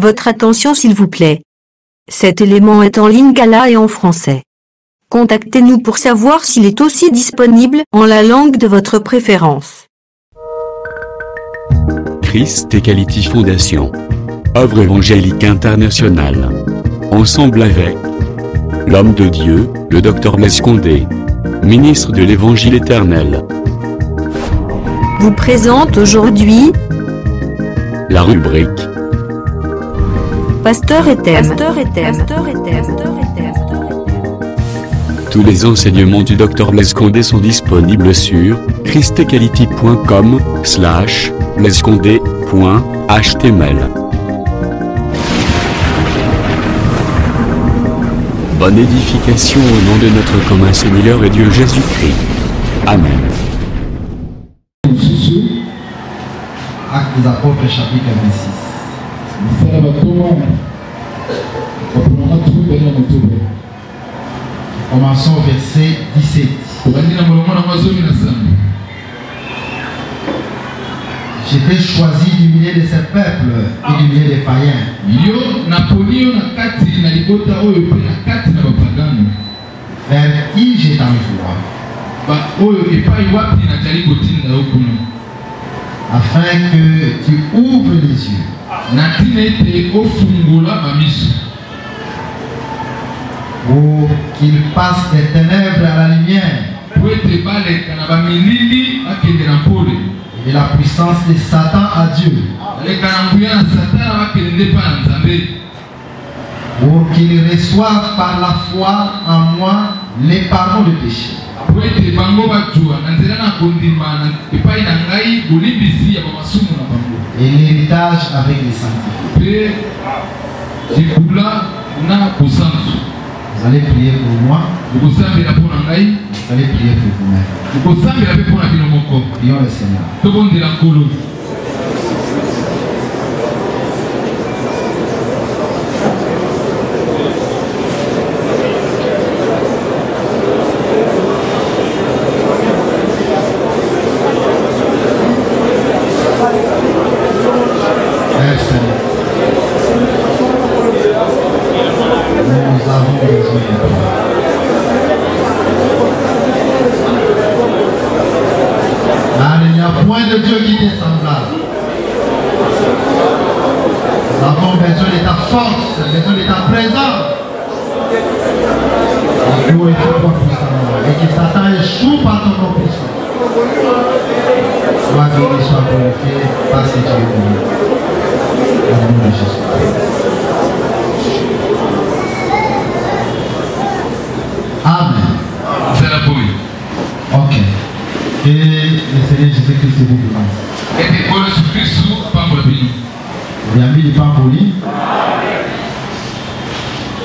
Votre attention s'il vous plaît. Cet élément est en lingala et en français. Contactez-nous pour savoir s'il est aussi disponible en la langue de votre préférence. Christ Equality Foundation. Œuvre évangélique internationale. Ensemble avec l'homme de Dieu, le Dr Blaise Condé, ministre de l'Évangile éternel, Vous présente aujourd'hui la rubrique Pasteur et thème. Tous les enseignements du Dr Blaise Condé sont disponibles sur christequality.com/blaisecondé.html. Bonne édification au nom de notre commun Seigneur et Dieu Jésus-Christ. Amen. Actes des Apôtres, chapitre 26. Commençons au verset 17. J'étais choisi du milieu de ces peuples et du milieu des païens. Vers qui j'ai envoyé, afin que tu ouvres les yeux, pour qu'ils passent des ténèbres à la lumière, et la puissance de Satan à Dieu, pour qu'ils reçoivent par la foi en moi les pardons de péché et l'héritage avec les sanctifiés. Vous allez prier pour moi. Vous allez prier pour vous-même. Prions le Seigneur.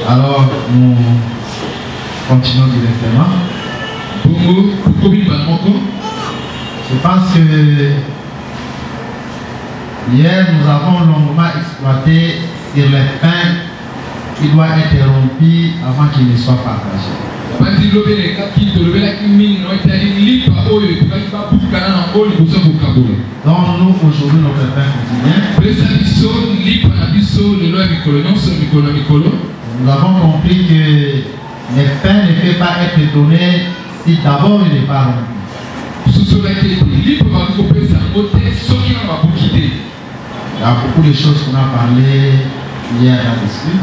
Alors, nous continuons directement. Je pense que hier, nous avons longuement exploité sur les pains qui doivent être rompus avant qu'ils ne soient partagés. Donc nous, aujourd'hui, notre pain quotidien, nous avons compris que les pains ne peuvent pas être donnés si d'abord il n'est pas rompu. Il y a beaucoup de choses qu'on a parlé hier là-dessus.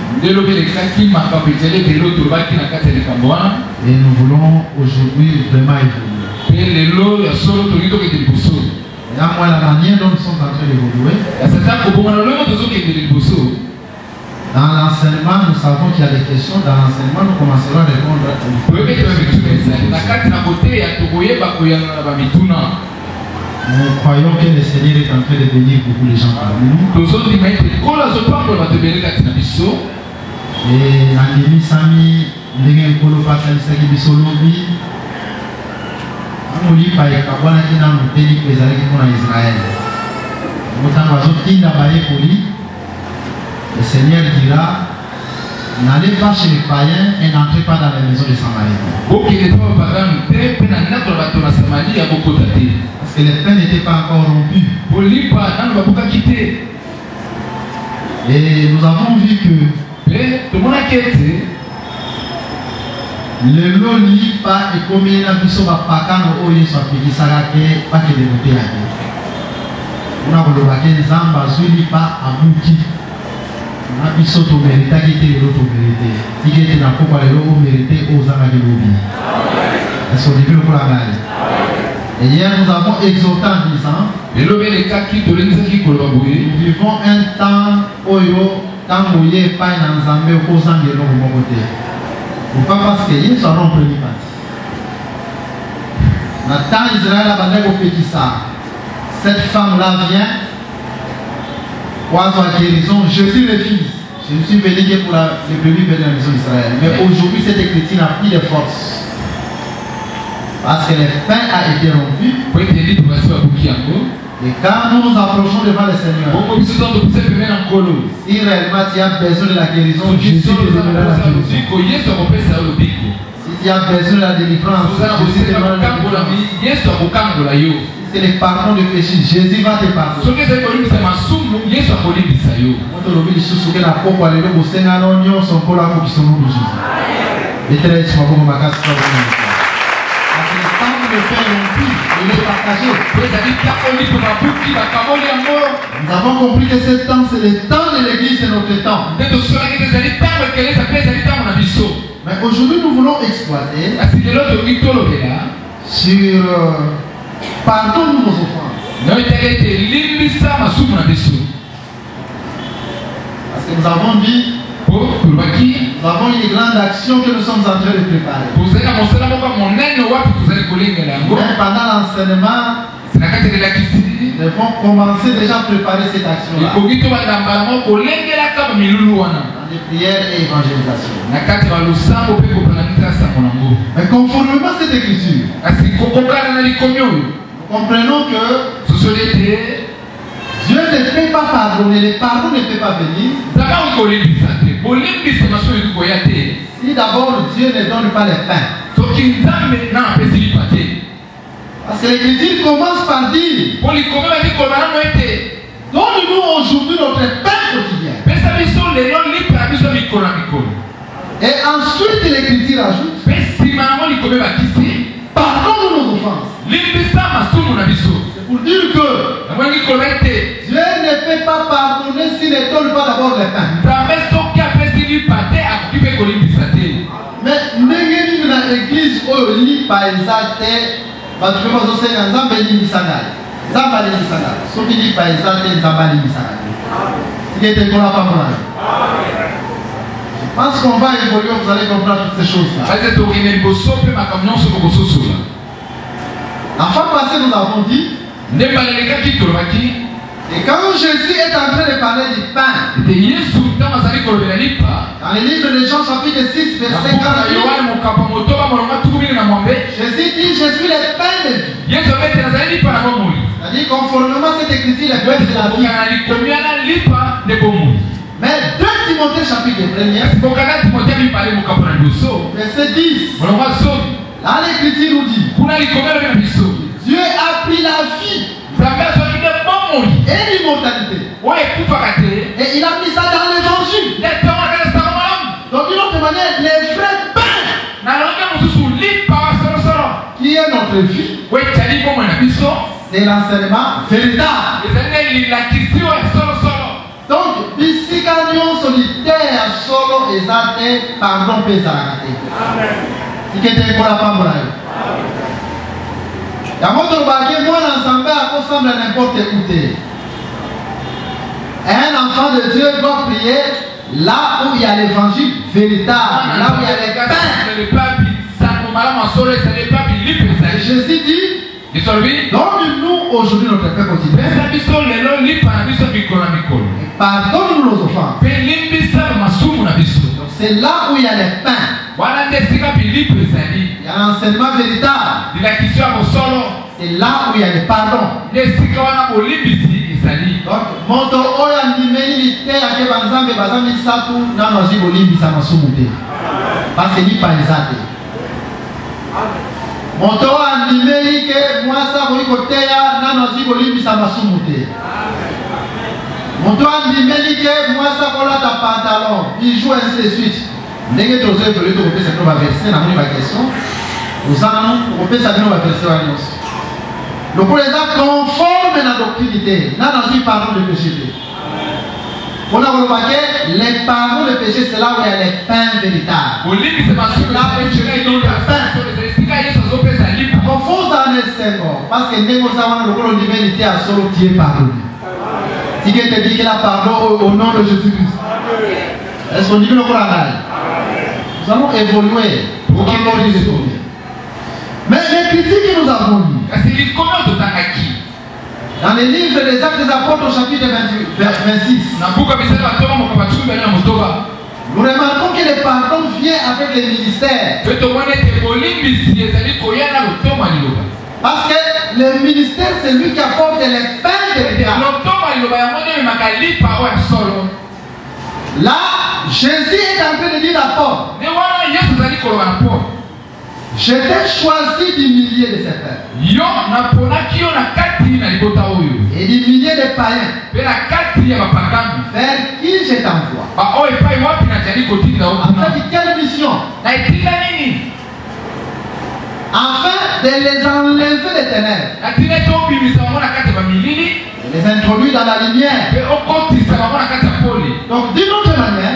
Et nous voulons aujourd'hui vraiment évoluer. Et là, moi, la manière dont nous sommes en train d'évoluer, dans l'enseignement, nous savons qu'il y a des questions. Dans l'enseignement, nous commencerons à répondre à toutes. Nous croyons que le Seigneur est en train de bénir beaucoup de gens parmi nous. Et Nangemi Sami, Ndenge Kolo Patalisaki Bisolobi, Amoli Paekabwana Kina Muteli Pezalaki pour Israël. Motango Azotinda Baye Poli. Le Seigneur dira, n'allez pas chez les païens et n'entrez pas dans les maisons des Samaritains. Parce que les pains n'étaient pas encore rompus. Et nous avons vu que le loli pas et comme il a vu sur ma pacano ou il soit payé ça que pas que de monter à lui. On a voulu voir que Zamba suivi pas abouti. On a vu sur ton mérite qui était l'autre mérité. Si qui était dans le pourquoi l'autre mérité aux Zamba de l'obi. Est-ce qu'on dit pour la balle? Et hier nous avons exhorté en disant nous vivons un temps où tant que il pas dans Zambé aux Zambé de l'autre côté. Pourquoi? Parce que ils seront pris parti. Maintenant Israël a bandé au petit ça. Cette femme-là vient pour avoir guérison. Je suis le fils. Je me suis venu pour le premier béni de la maison d'Israël. Mais aujourd'hui, cette écriture n'a plus de force. Parce que le pain a été rompu. Et quand nous nous approchons devant le Seigneur, si réellement tu as besoin de la guérison, Jésus te donnera la guérison. Si tu as besoin de la délivrance, Jésus te donnera la délivrance. Si c'est le pardon de péché, Jésus va te pardonner. Le pain rompu, il est partagé. Nous avons compris que ce temps, c'est le temps de l'église, c'est notre temps. Mais aujourd'hui, nous voulons exploiter sur pardonne-nous nos offenses. Parce que nous avons dit nous avons une grande action que nous sommes en train de préparer. Mais pendant l'enseignement, nous devons commencer déjà à préparer cette action-là. Dans les prières et évangélisation. Mais conformément à cette écriture, nous comprenons que Dieu ne peut pas pardonner, le pardon ne peut pas venir. Si d'abord Dieu ne donne pas le pain. Parce que l'écriture commence par dire donne-nous aujourd'hui notre pain quotidien. Et ensuite l'écriture ajoute pardonne-nous nos offenses. C'est pour dire que Dieu ne peut pas pardonner s'il ne donne pas d'abord le pain. Mais n'engagez dans l'église où il lit par exemple, parce que vous savez, nous avons dit Missagal. Nous avons dit Missagal. Ce qui dit par exemple, nous avons dit Missagal. Ce qui était pour la parole. Je pense qu'on va évoluer, vous allez comprendre toutes ces choses-là. La fois passée, nous avons dit. Et quand Jésus est en train de parler du pain, dans le livre de Jean chapitre 6, verset 48, Jésus dit, je suis le pain de vie. C'est-à-dire conformément à cette écriture, le pain c'est la vie. Mais 2 Timothée chapitre 1, verset 10, là l'écriture nous dit, Dieu a pris la vie et l'immortalité. Et il a mis ça dans l'évangile. Donc d'une autre manière, les vrais pains qui est notre vie, c'est l'enseignement véritable. Donc, ici quand nous solitaire solo et pardon pesarate. Si quelqu'un ne pas il y a votre baguette, moi l'ensemble à ressemble à n'importe où. Un enfant de Dieu doit prier là où il y a l'évangile véritable, là où il y a les pains. Jésus dit, donne-nous aujourd'hui notre pain quotidien. Pardonne-nous nos offenses. C'est là où il y a les pains. Il y a l'enseignement véritable. C'est là où il y a le pardon. Donc, moto oya ndimeli te ake banzambe bazambi satu na nozi bolimbi sa masumute. Parce que ni paisate. Moto oya ndimeli ke mwasa boiko teya na nozi bolimbi sa masumute. Mon toit dit, moi ça voilà ta pantalon, bijoux, ainsi de suite. Dès que tu as fait le tour, c'est qu'on va verser dans ma question. Vous allez nous ça va verser à nous. Le pour les actes conforme à la doctrinité, là dans une parole de péché. On a remarqué, les paroles de péché, c'est là où il y a les pains véritables. Là où tu mets le pain. On faut en essayer, parce que nous avons le rôle de l'humanité à solo qui est pardonné. Si quelqu'un te dit qu'il a pardon au nom de Jésus-Christ. Est-ce qu'on dit que le Coran? Nous allons évoluer pour qu'il nous dise. Mais les critiques que nous avons lues, dans les livres des Actes des Apôtres au chapitre 26, nous remarquons que le pardon vient avec les ministères. Parce que le ministère, c'est lui qui apporte les pains de l'État. Là, Jésus est en train de dire à Paul, je t'ai choisi du milieu de ces pères. Et du milieu des païens. Vers qui je t'envoie. Afin de quelle mission? Afin de les enlever des ténèbres. Les introduire dans la lumière. Donc d'une autre manière,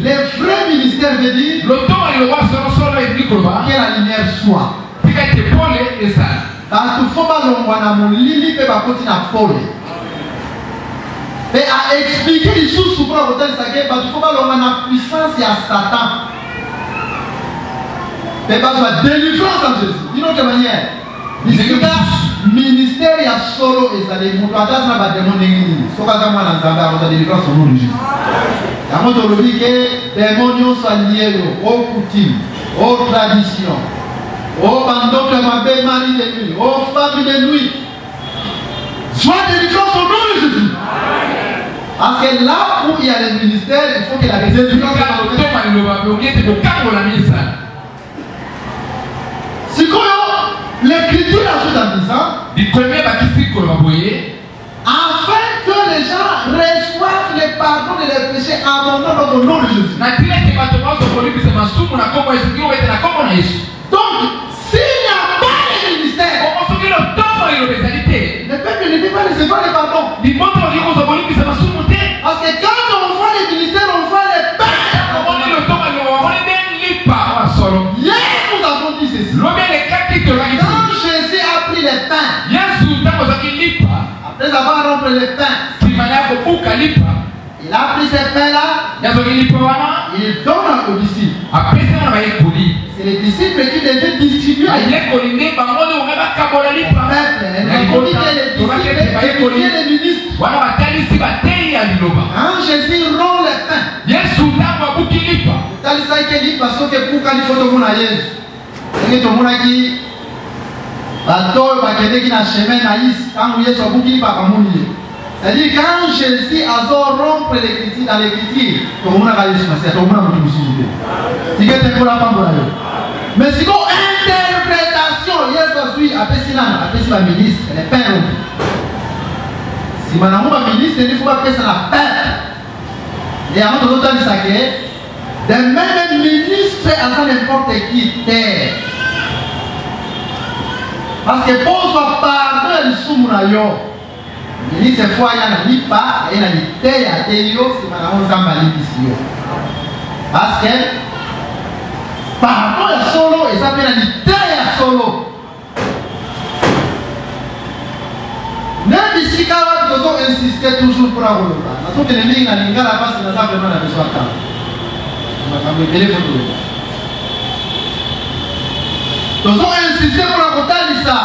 les vrais ministères veut dire que la lumière soit. Et à expliquer les choses souvent au tel saké, parce qu'il faut pas la puissance et à Satan. Mais pas la délivrance en Jésus. D'une autre manière, le ministère il y a solo et ça les mots à ça va demander ni. Soit quand moi dans Zambia on a délivrance au nom de Jésus. La mot de l'objet que les démons sont liés aux coutumes, aux traditions, aux bandes de ma belle mari de nuit, aux femmes de nuit. Soit délivrance au nom de Jésus. Parce que là où il y a les ministères, il faut qu'il y ait la délivrance. Si l'écriture ajoute en disant, afin que les gens reçoivent les pardons de leurs péchés abondants dans le nom de Jésus. Donc, s'il n'y a pas de ministère, le peuple ne peut pas recevoir les pardons. Parce que quand on voit les ministères, on voit les pères. Hier, nous avons dit ceci. Quand Jésus a pris les pains, après avoir rompu les pains, il a pris ces pains-là, il donne aux disciples. C'est les disciples qui devaient distribuer les ministres. Quand Jésus rompt les pains, parce que pour quand il faut tout le monde c'est-à-dire quand Jésus a rompre l'écriture dans l'écriture, tout le monde a mais si vous interprétation, appelle la ministre, elle est peine. Si madame la ministre, il faut appeler ça la peine. Et avant de l'autre, de même ministre à n'importe qui terre. Parce que pour soi pardon le soumurayo, ministre fois il y a lipa et la lité à teyo si madame zamba libisio. Parce que pardon est solo et ça fait la lité à solo. Même ici quand nous devons insister toujours pour avoir le temps. Parce que l'ennemi n'a pas parce que nous avons vraiment besoin de temps. Nous devons insister pour raconter ça.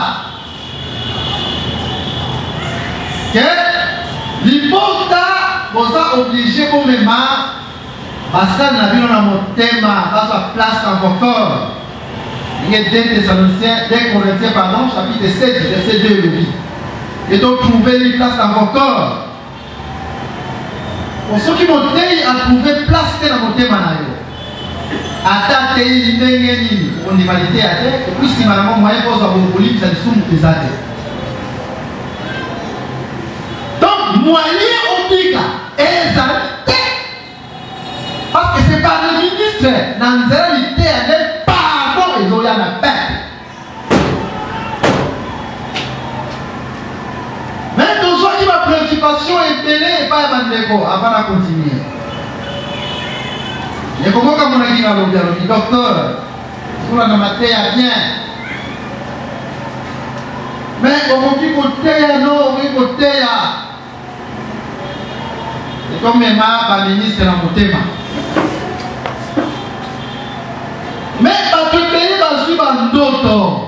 Que l'hypothèse vous a obligé pour mes mains, parce que nous avons un thème à sa place dans vos corps. Il y a 2 Corinthiens, chapitre 7, verset 2 et 8. Et donc trouver une place dans vos corps. Pour ceux qui m'ont dit à trouver place dans mon thème, attaquer on humanité à terre, et puis si madame moyen pose à vos volumes, ça ne sont des athées. Donc, moyen ministre nanzeralité ane pardon ezoya na peuple. Mais dans soit qui ma préoccupation est belée et pas bandeko avant de continuer. Et comment comme on a dit le docteur, pour la mater à bien. Mais comment qui côté non, oui côté à. Et comme même ma ministre dans mon thème. Mais pas tout pays va suivre d'autres.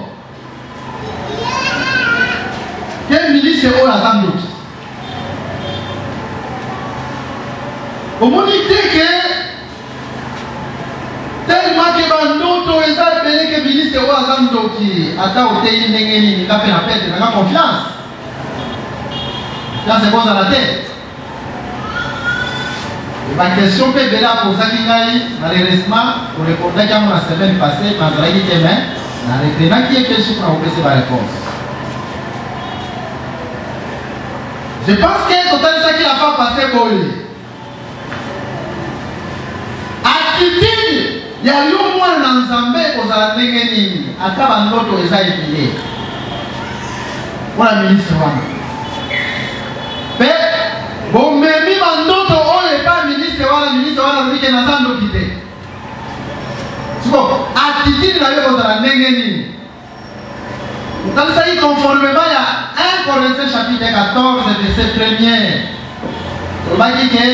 Quel ministre est au la Zambie? Au moins dit que tellement que Bandoto est appelé que ministre est au la Zambie qui attend au pays n'engeni n'a fait la paix, n'a pas confiance. Là c'est bon dans la tête. Et ma question peut être là pour ça qui gagne malheureusement pour répondre à la semaine passée dans la vie demain, dans les gens qui est question pour avoir cette réponse. Je pense que total ça qui a fait passer pour lui. Attitude, il y a eu au moins un Zambé aux Alandengeni, à Kabandoto et Zaïpilé. Pour la ministre Wana. Mais, bon, mais Bandoto, on n'est pas ministre Wana, lui qui est dans Zando quitté. C'est bon, attitude, il y a eu aux Alandengeni. Dans ça, conformément, il y a 1 Corinthiens chapitre 14, verset 1er. On va dire que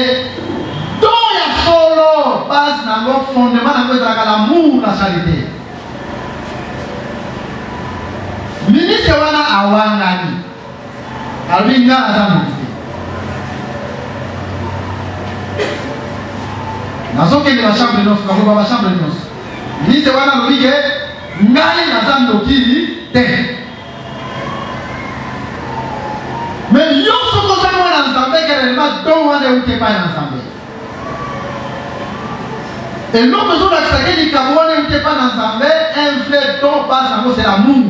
dans la solo, base dans le fondement de l'amour, la charité. Ministre wana awangani. Alwinga azamu. Nazo que la chambre de nos, quand la chambre de nos. Ministre wana lwige ngai nazamu kili te. Mais yo soko ça moi ensemble que le mat don wana ou pas ensemble. Et l'homme besoin d'accepter les cabouane ou pas ensemble, un vrai don passe en c'est l'amour.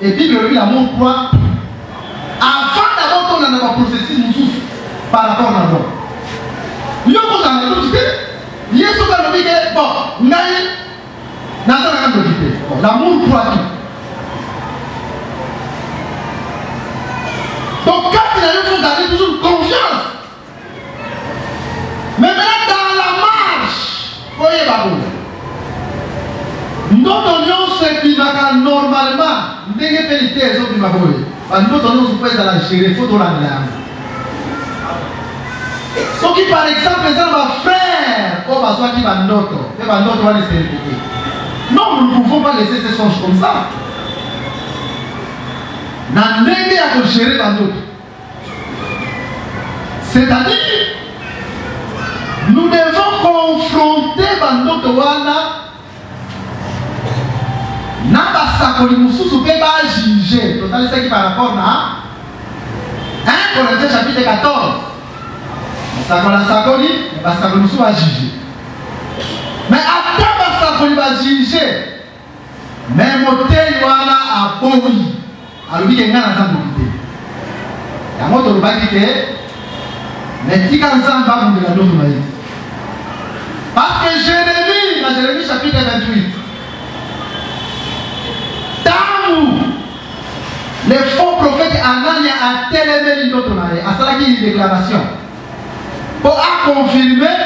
Et puis le l'amour quoi? Avant d'avoir ton dans processus nous par rapport à l'homme. Yo ko ça tout dit. Yesu ka le dit bon, ngai na ça la dit. L'amour quoi? Donc quand il a eu, il faut garder toujours confiance. Mais maintenant dans la marche, voyez babou. Nous donnons ce qui va normalement. Nous devons péniter les autres qui vont. Nous donnons ce qui va la gérer. Il faut donner la. Ce qui par exemple, c'est un frère. On va soit qui va notre. Et va notre va laisser répéter. Non, nous ne pouvons pas laisser ces songes comme ça. N'a n'aimé à gérer dans d'autres. C'est-à-dire, nous devons confronter dans notre wana. N'a pas ça que nous ne peut pas juger. Total, c'est qui par rapport à 1 Corinthiens chapitre 14. Ça qu'on a sakoli, parce que nous sommes à juger. Mais après, ça qu'on va juger, même au thé, wana a boni. Alors, il y a un ensemble de l'idée. Il y a un autre qui est mais qui quand ça va vous dire l'autre maïs. Parce que Jérémie, dans Jérémie chapitre 28, tant les faux prophètes Anania a télémé l'autre maïs, à cela qui est une déclaration, pour confirmer,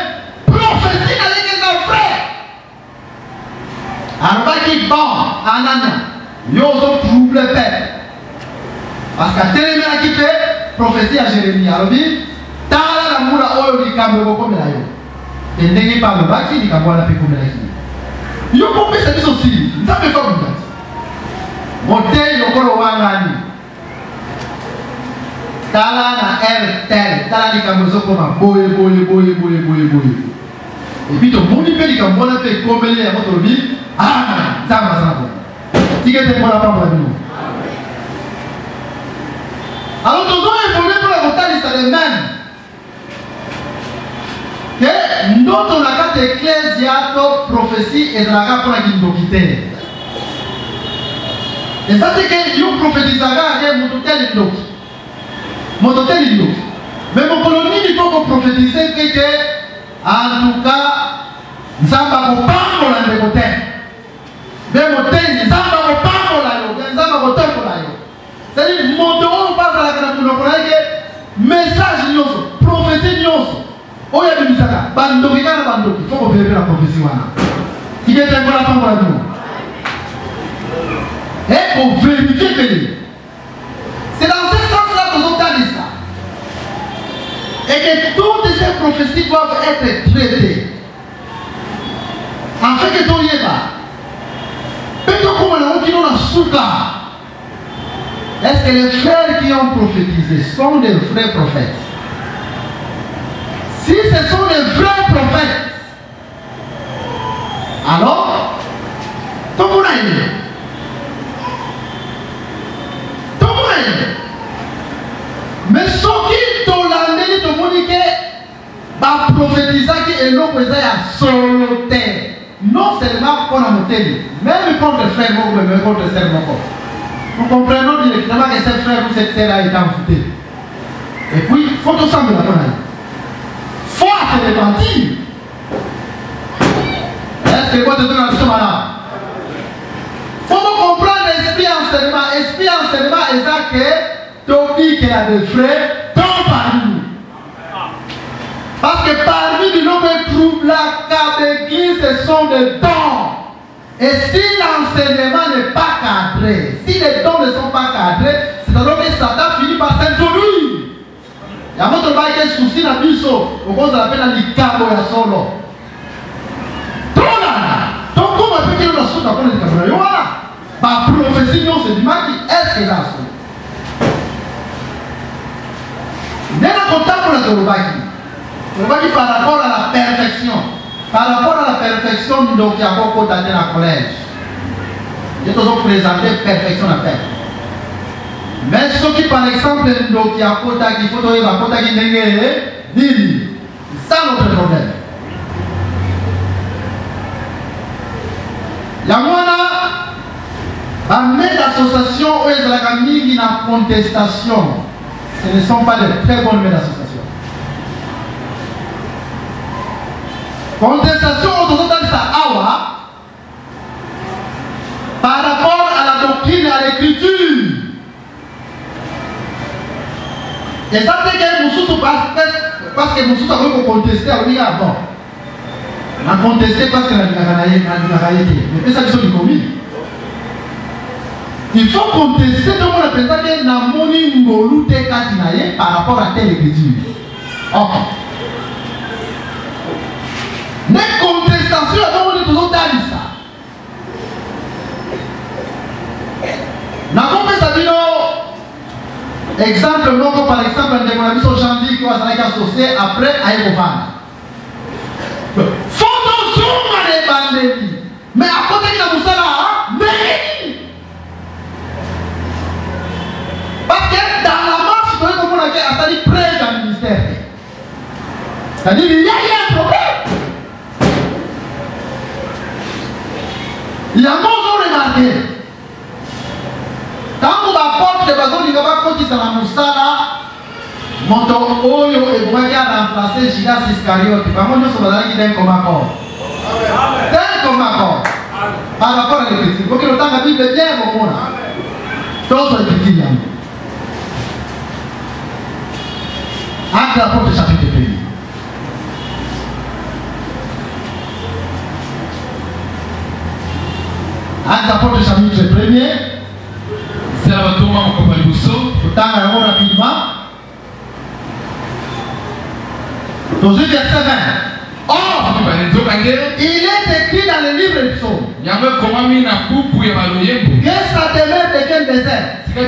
prophétie avec les frères. Alors, qui bon, Anania, ils ont troublé le père. Parce qu'à télémé a quitté, prophétie à Jérémie. Alors, tala la mula oyo likambo bokomela yo ndenge pa lobaki likambo wana pe komela ki yo kopesa biso sili nzambe fa bungati motei lokolo wangani tala na tel tala likambo zokoma boye et puis tomoni pe likambo wana pe komela ya moto lobi nzambe azana tikete mpona pamba bino. Alors nous avons évolué pour la botaniste de même. Que notre carte ecclésiato prophétie et la carte pour la guindokité. Et ça c'est que nous prophétisons que mototel indoki. Mais mon colonie il faut prophétiser que en tout cas nous avons pas bandoki kana bandoki, faut qu'on vérifie la prophétie wana. Qui est un peu la femme pour nous. Et qu'on vérifie que c'est dans ce sens-là que nous avons dit ça. Et que toutes ces prophéties doivent être traitées. En fait que tout y est là. Peut-être comme on a dit dans la souka. Est-ce que les frères qui ont prophétisé sont des vrais prophètes? Si ce sont des vrais prophètes, alors, tout le monde est. Tout le monde est. Mais ce qui t'ont l'année, tout le monde est va prophétiser qui est l'eau qui est à soloter. Non seulement pour la montée, même contre frère, même contre sœur. Nous comprenons directement que cette frère ou cette sœur a été envoûtée. Et puis, il faut tout ça me la donner. Foi, c'est le mentir. Est-ce que vous êtes dans ce moment-là? Il faut comprendre l'esprit enseignement. Esprit enseignement est ça que Tobi qui a des frères, tant parmi nous. Parce que parmi nous, on trouve la carte d'église, ce sont des dons. Et si l'enseignement n'est pas cadré, si les dons ne sont pas cadrés, c'est alors que Satan finit par s'introduire. Il y a votre bail qui est souci dans le biseau. On appelle les cabos et solo. Donc, comment on peut dire que nous sommes dans le cabot? Voilà. Ma prophétie, non, c'est du mal qui est-ce que là n'est pas content pour le Torobaki. Le par rapport à la perfection. Par rapport à la perfection, donc il y a beaucoup d'années dans le collège. J'ai toujours présenté perfection à faire. Mais ce qui, par exemple, donc il y a beaucoup qui faut trouver la quota qui n'est c'est ça notre problème. Il y a une association où il y a une contestation. Ce ne sont pas de très bonnes associations. Contestation autour ça awa par rapport à la doctrine et à l'écriture. Et ça fait que nous parce que nous avons contesté à bon. On a contesté parce que la réalité. Mais ça c'est du commis. Il faut contester tout le monde que na moni ngolu te katinaye par rapport à telle écriture. Ok. Mais contestation, on est toujours dans ça. Exemple, par exemple, un démocratie au Jean-Di qui va s'associer après à Ecovan. Faut toujours les bandits. Mais à côté de tout ça là, mais parce que dans la marche, vous voyez comment on a dit près dans le ministère. C'est-à-dire, il y a un problème. Il y a un bon remarqué. Quand on apporte les bazons, il va pas continuer à la moussala. Mon oyo et moi qui a remplacé Judas Iscariote. Par contre, nous sommes dans qui d'un comme accord. D'un comme accord. Par rapport à l'écriture. Il faut que le temps de la Bible est bien au monde. Tous les petits. Acte d'apôtre chapitre 1. Acte d'apôtre chapitre 1. C'est la bâton en compagnie de Bousso. Autant rapidement. Dans le verset 20. Or, il est écrit dans le livre de Psaume que sa demeure devient désert et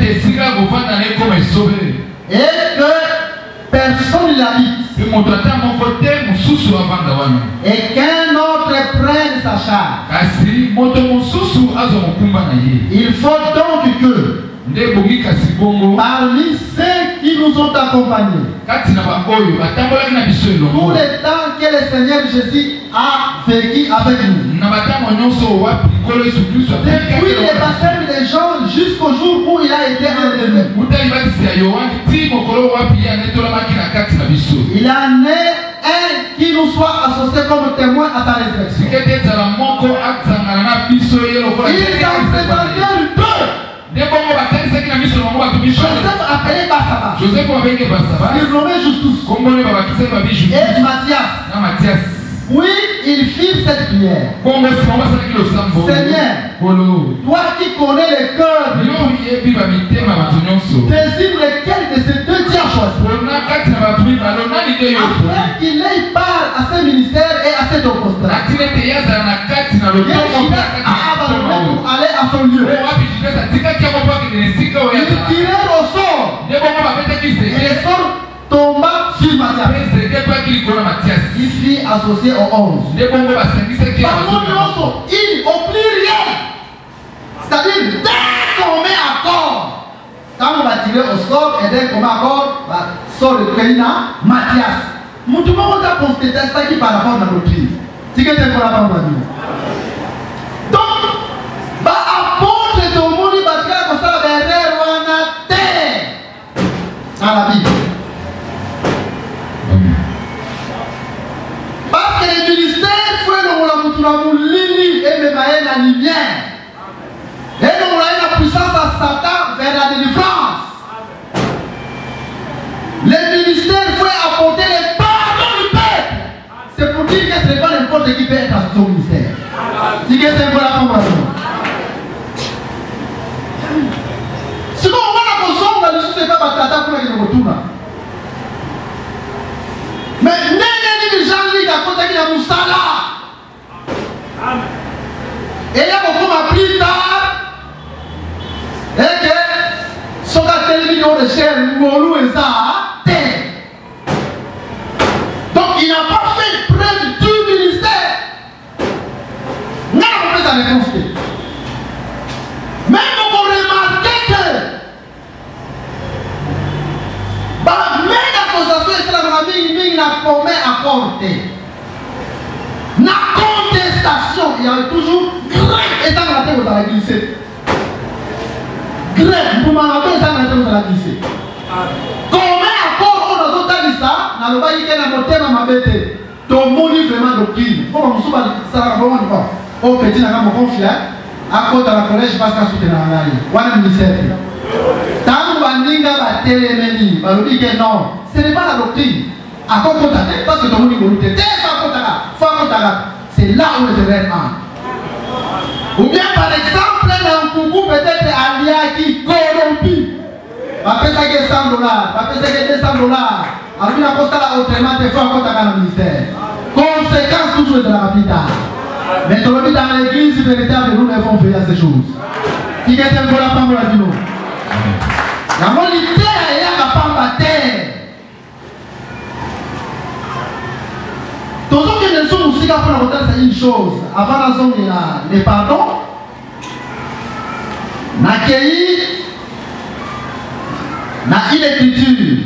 que personne ne l'habite et qu'un autre prenne sa charge. Il faut donc que parmi ceux qui nous ont accompagnés, tout le temps que le Seigneur Jésus a vécu avec nous, depuis le baptême des gens jusqu'au jour où il a été enlevé, il en est un qui nous soit associé comme témoin à sa résurrection. Il s'en présentait deux. Joseph appelé Bassaba. Surnommé Justus. Et Matthias. ils firent cette prière. Seigneur, toi qui connais les cœurs de tous, désigne lequel de ces deux tu as choisi, afin qu'il ait part à ce ministère et à cet orchestre. Pour aller à son lieu. Ils tirèrent au sort. Et le sort tomba sur Matthias. Il fut associé aux 11. Par contre, il n'oublie rien. C'est-à-dire, dès qu'on met accord, quand on va tirer au sort, et dès qu'on met accord, sort le Kéina, Matthias. Tout le monde a constaté ça qui par rapport à la doctrine. C'est que c'est pour la parole de Dieu. Donc, apôtre de Moni Batia comme ça, derrière Wana terre dans la Bible. Parce que les ministères font le Moulini et le Maïen la lumière. Et le Moulin la puissance à Satan vers la délivrance. Les ministères font apporter les pardons du peuple. C'est pour dire que ce n'est pas n'importe qui peut être à son ministère. C'est que c'est un peu la compréhension. Si on va la consommer, la mission c'est pas batata pour le retour. Mais n'est-ce pas Jean-Luc à côté de la Moussala? Et il y a beaucoup plus tard. Et que son télévision de chair, Moulou et ça, donc il n'a pas fait preuve du ministère. Non, on peut s'en réconstruire. Même pour remarquer que même l'association islamique n'a commis à porter. La contestation, il y a toujours grève et ça n'a pas été glissé. Grève, pour m'arrêter, ça n'a pas été glissé. Comment accord on a dit ça, n'a pas été la montée dans ma bête. Ton mot est vraiment doctrine. Comment on souba ça va vraiment pas. Au petit n'a pas mon confiant. À côté de la collège, parce qu'à soutenir la maille. Voilà le ministère. Tant que Bandinga va téléménie, va lui dire que non, ce n'est pas la doctrine. À quoi contacter? Parce que ton monde est volonté. C'est là où je vais en. Ou bien par exemple, un coucou peut-être Alia qui corrompu. Va payer ça que $100, va payer ça que $200. Alors il a posté là autrement, il faut encore dans le ministère. Conséquence toujours de la plus tard. Mais dans l'église véritable, nous devons faire ces choses. Qui est un peu la femme de la Dino. La molité est la femme à terre. Tous ceux qui ne sont aussi là pour la retraite, c'est une chose. Avant la zone, il y a les pardons. N'accueillir. N'a une écriture.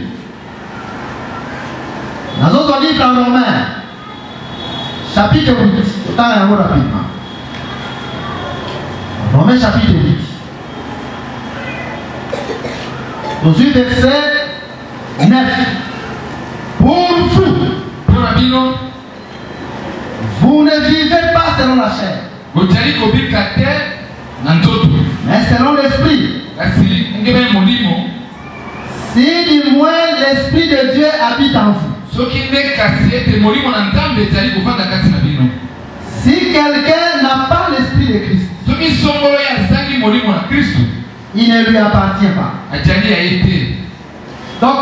Dans notre livre en Romain, chapitre 8, autant un mot rapidement. Romains chapitre 8. Dans le verset 9. Pour vous, vous ne vivez pas selon la chair, mais selon l'esprit. Si du moins l'esprit de Dieu habite en vous. Si quelqu'un n'a pas l'esprit de Christ, il ne lui appartient pas. Donc,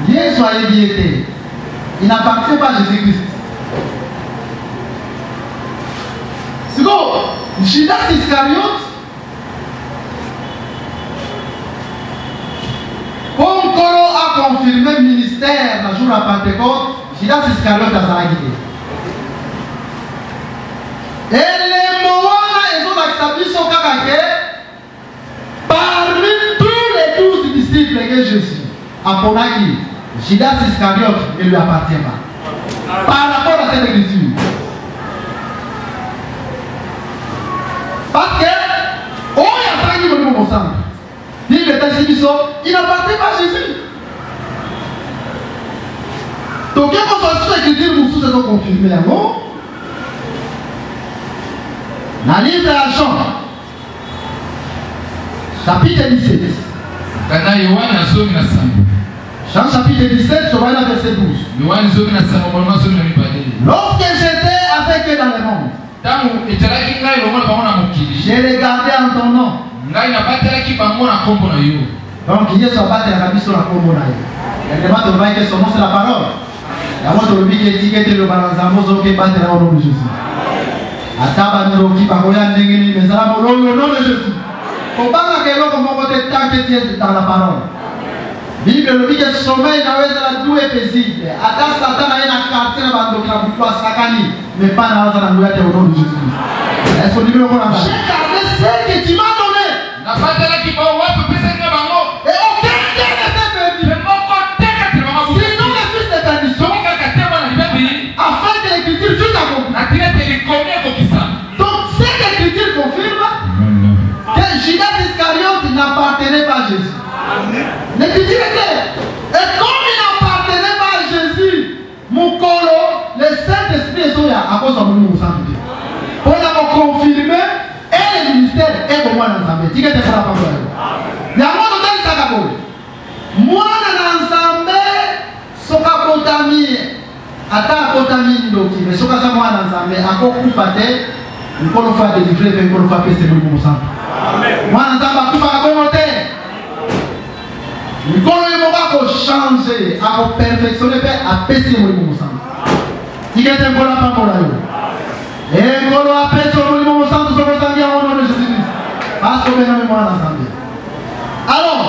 Dieu soyez diété. Il n'appartient pas à Jésus-Christ. C'est bon. Judas Iscariote, comme Kolo a confirmé le ministère le jour à Pentecôte, Judas Iscariote a Zaragité. Et les Moana et son acceptés sont parmi tous les 12 disciples que Jésus a Ponaki, Judas Iscariote ne lui appartient pas. Par rapport à cette écriture. Parce que, oh, il y a pas qui veut mon sang. Il n'appartient pas à Jésus. Donc, il y a pas de écriture, nous tous sont confirmés. Dans le livre de Jean, chapitre 17. Jean chapitre 17, je vois la verset 12. Lorsque j'étais avec eux dans le monde, j'ai regardé en ton nom. Donc, il y a son battre la cabine sur la combo. Il y a que son nom c'est la parole. Il y a un qui est étiqueté le balanzamo qui bat au nom de Jésus. Atabano qui parle à Nengeni, mais ça va au nom de Jésus. Faut pas que l'homme côté tant que tu es dans la parole. Bible le dit que le sommeil n'a pas été doux et paisible. Adam Satan a une quartier dans le cas Sakani, mais pas dans la au nom de Jésus. Est-ce que tu veux qu'on a j'ai gardé ce que tu m'as donné. Et aucun ne s'est perdu. Sinon le fils de perdition, afin que l'écriture fût accomplie. Donc cette écriture confirme que Judas Iscariote n'appartenait pas à Jésus. L'écriture est claire. Et comme il n'appartenait pas à Jésus, mon colo, le Saint-Esprit est là à cause de mon sang. Pour la confirmer, et le ministère est pour moi dans l'ensemble. Tu es la parole. Il y a un monde dans le moi dans l'ensemble, ce qu'a potami, ata potami ndoki, mais ce qu'a ça moi dans l'ensemble, à quoi vous faites, nous pouvons faire délivrer, mais nous pouvons faire passer le bon sang. Moi dans l'ensemble, tout va à volonté. Nous pouvons changer, à perfectionner, à passer le bon sang. Tu es un bon la parole. Et nous allons passer le bon sang, tout ce qu'on s'en dit au nom de Jésus-Christ. Parce que nous sommes ensemble. Alors,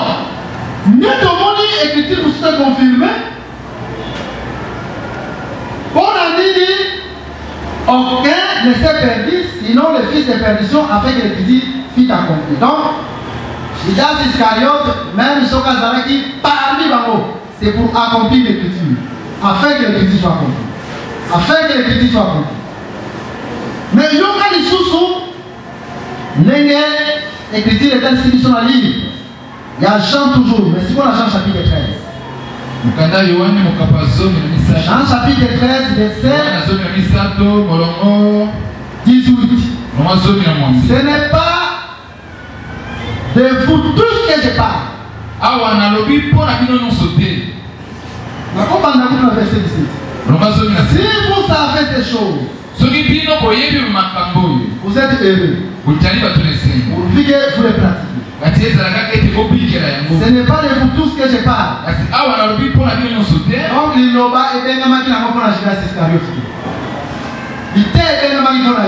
nous devons dire écriture pour se confirmer. On a dit, aucun ne s'est perdu, sinon le fils de perdition afin que l'écriture fût accomplie. Donc, Judas Iscariote, même Sokazaraki, parmi Bango, c'est pour accomplir l'écriture. Afin que l'écriture soit accomplie. Afin que l'écriture soit accomplie. Mais il y a des sous-sous, l'écriture est institution à lire. Il y a Jean toujours, mais c'est quoi la Jean chapitre 13? Jean chapitre 13, verset 18. Ce n'est pas de vous tous que je parle. La comprendre dans le verset 17. Si vous savez ces choses, vous êtes heureux. Vous vivez, vous les pratiquez. Ce n'est pas de vous tous que je parle. Donc l'Inoba est bien qui n'a pas la Judas Iscariote. Il était bien qui n'a pas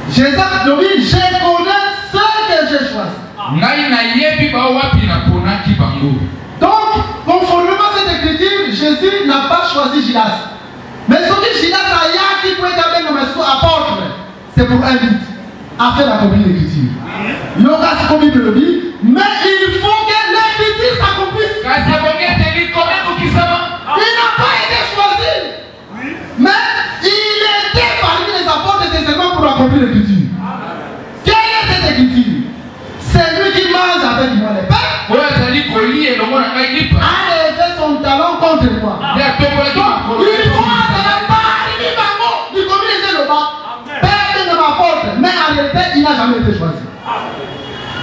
Jésus dit, je connais ceux que j'ai choisis. Donc, conformément à cette écriture, Jésus n'a pas choisi Judas. Mais ce que Judas a qui peut être avec nous apôtre, c'est pour un but, afin d'accomplir l'écriture. Il y aura ce qu'on dit, mais il faut que l'écriture s'accomplisse. Il n'a pas été choisi, mais il était parmi les apôtres nécessairement pour accomplir l'écriture. Quelle est cette écriture? C'est lui qui mange avec moi les pains. A levé son talon contre moi. Il faut mais en réalité, il n'a jamais été choisi.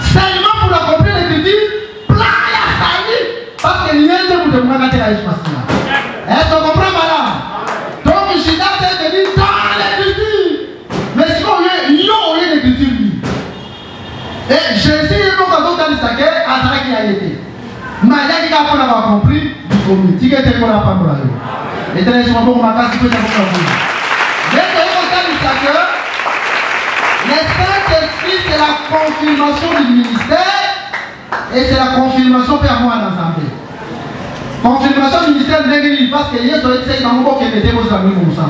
Seulement pour accomplir l'écriture, plein la famille. Parce que rien ne vous demande à faire la est-ce qu'on comprend, madame? Donc, Judas est venu dans l'écriture. Mais si on y a l'écriture, et Jésus est donc à son temps de saquer, à ça qu'il a été. Mais il y a qui a compris, du commun. Tu es pour la parole. Et tu es sur mon matin, tu peux t'en comprendre. Mais tu es au temps du saqueur. Le Saint-Esprit, c'est la confirmation du ministère et c'est la confirmation pour moi dans l'Assemblée. Confirmation du ministère de l'église parce que hier, c'est dans mon corps qui était vos amis comme ça.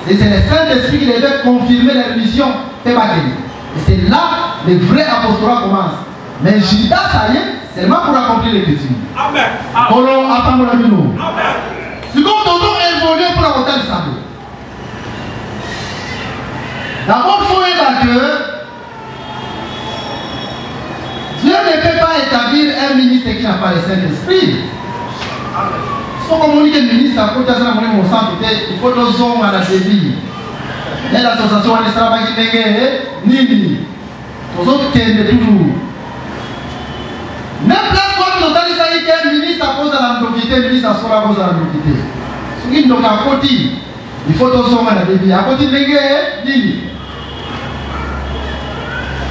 Et c'est le Saint-Esprit qui devait confirmer la mission de Bagay. Et c'est là le vrai apostolat commence. Mais Judas, ça y est, c'est seulement pour accomplir l'écriture. Amen. Amen. Si nous devons évoluer pour la montagne de Sabo. D'abord, il faut dire que Dieu ne peut pas établir un ministre qui n'a pas le Saint-Esprit. Si on communique un ministre, à côté de ça, il faut nos hommes à la débit. Et l'association ne sera pas qui ni. Nous autres qui est toujours. Même place où nous avons dit qu'un ministre a quitter ministre à soi vous allez nous quitter. Ce qui nous a côté, il faut tous sommes à la débit. À côté de l'Église,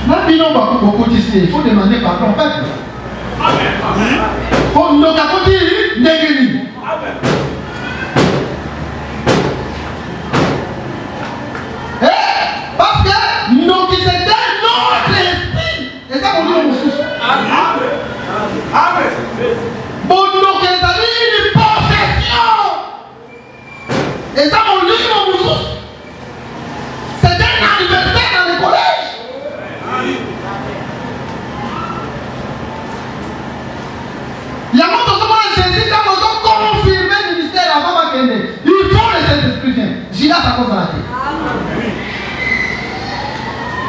maintenant, beaucoup ici, il faut demander pardon au peuple. Comme nous à côté de l'Église. Parce que nous qui c'était notre esprit. Et ça, on dit au sous. Amen. Bon, nous qui avons une possession. Et ça, on dit au sous. C'est un anniversaire dans le collège. Il y a beaucoup de gens qui Jésus quand nous avons confirmé le ministère avant ma gueule. Il faut le Saint-Esprit vient. J'y laisse à cause de la tête.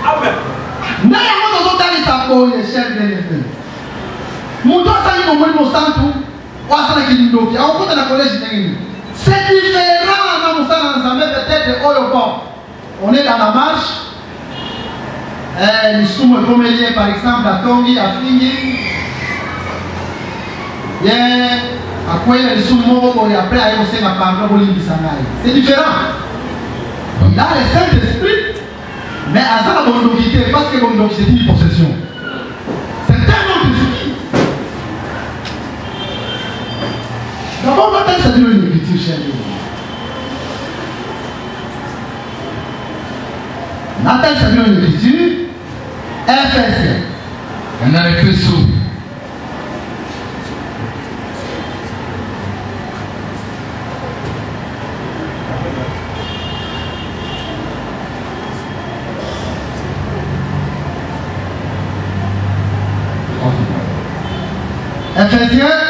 Amen. Nous avons dit ça pour les chefs de l'Église. Nous avons dit que nous avons dit que c'est différent dans peut-être au Yopon. On est dans la marche. Nous sommes comme liés par exemple à Tongi, à Flingi. À quoi ils sont morts et après ils ont ma parole pour l'Ibisangaï. C'est différent. Il a le Saint-Esprit, mais à ça la bonne parce que bonne c'est une possession. C'est un autre esprit. D'abord, maintenant, ça dit une écriture, cher Dieu. Nathan, ça dit une écriture. Ephésiens. On a fait ça. Ephésiens,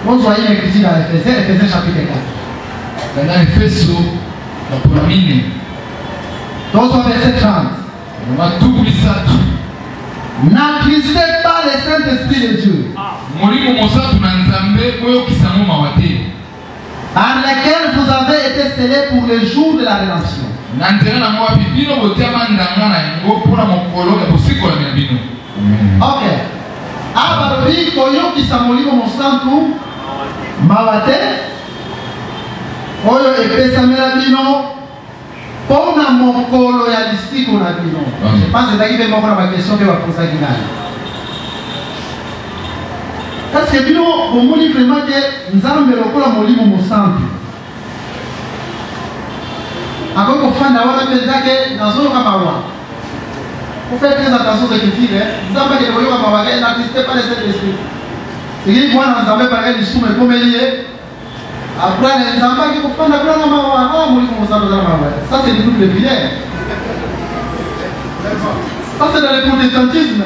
vous voyez l'écriture dans Ephésiens, Ephésiens chapitre 4. On a fait ça. La première. Donc, verset 30. On va tout oublier ça. N'attristez pas le Saint-Esprit de Dieu, par lequel vous avez été scellés pour le jour de la rédemption. Ok. Ababi koyo kisamoli mo santu mawate oyo epesamela bino pona mokolo ya lisiko na bino. Je pense que c'est moko na question que va poser kinani. Parce que bino bomuli vraiment que nzambe lokola molimo mo santu. Akoko fanda wana penza que nazo kama wa. Vous faites très attention à ce que tu dis. Nous avons dit que vous n'attistez pas les Saint-Esprit. C'est que moi, nous avons parlé du soumé comme lié. Après, les enfants qui font la grande maman, ça c'est du groupe de prière. Ça c'est dans le protestantisme.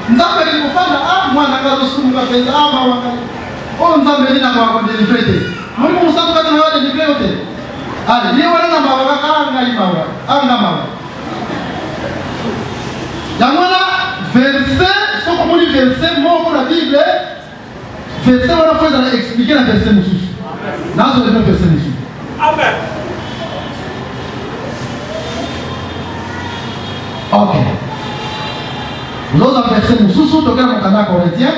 Nous avons dit que moi, je suis soumé, nous avons dit que délivrer. Moi, je suis délivrer. Allez, il y a verset, ce qu'on dit verset, moi pour la Bible, verset, on va expliquer la verset Moussous. Là, je vais verset Moussous. Amen. Ok. Nous avons verset Moussous, donc on a Corinthiens.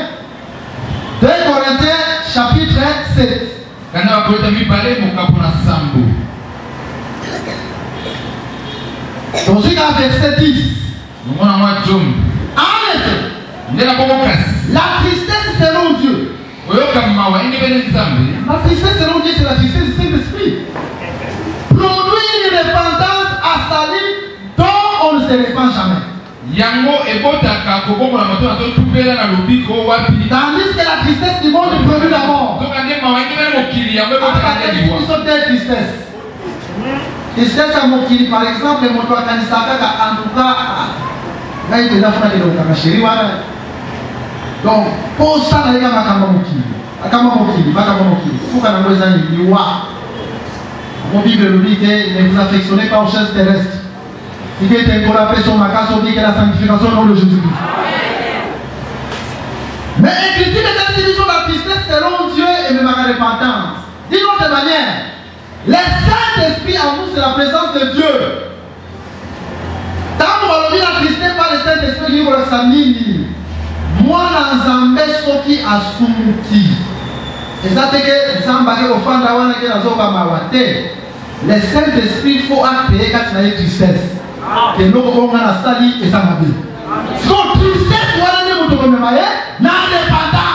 2 Corinthiens, chapitre 7. Donc, jusqu'à verset 10. En effet, la tristesse selon Dieu. La tristesse selon Dieu, c'est la tristesse du Saint-Esprit. Produit une repentance à salut dont on ne se répand jamais. Tandis que la tristesse du monde produit la mort. Ils sont des tristesses. Tristesse à Mokili, par exemple, les motos à Kanisaka, en tout cas, là, il y a des chéri. Donc, pour ça, il y a un Mokili. Il faut qu'on ait besoin de loi. Mon Bible nous dit que ne vous affectionnez pas aux choses terrestres. Il est encouragé sur ma casse, on dit que la sanctification au nom de Jésus-Christ. Mais l'écriture est ainsi sur la tristesse selon Dieu et même la repentance. D'une autre manière, le Saint-Esprit en nous, c'est la présence de Dieu. Tant qu'on va la tristesse par le Saint-Esprit, il va le samedi. mwana nzambe soki asumuki eza teke nzambe ake kofanda wana ke nazobamawa te. Le Saint-Esprit faut acter kati na ye tristesse ke eloko bonga nasali eza mabe. So tristesse wana nde moto komema ye na indépendance.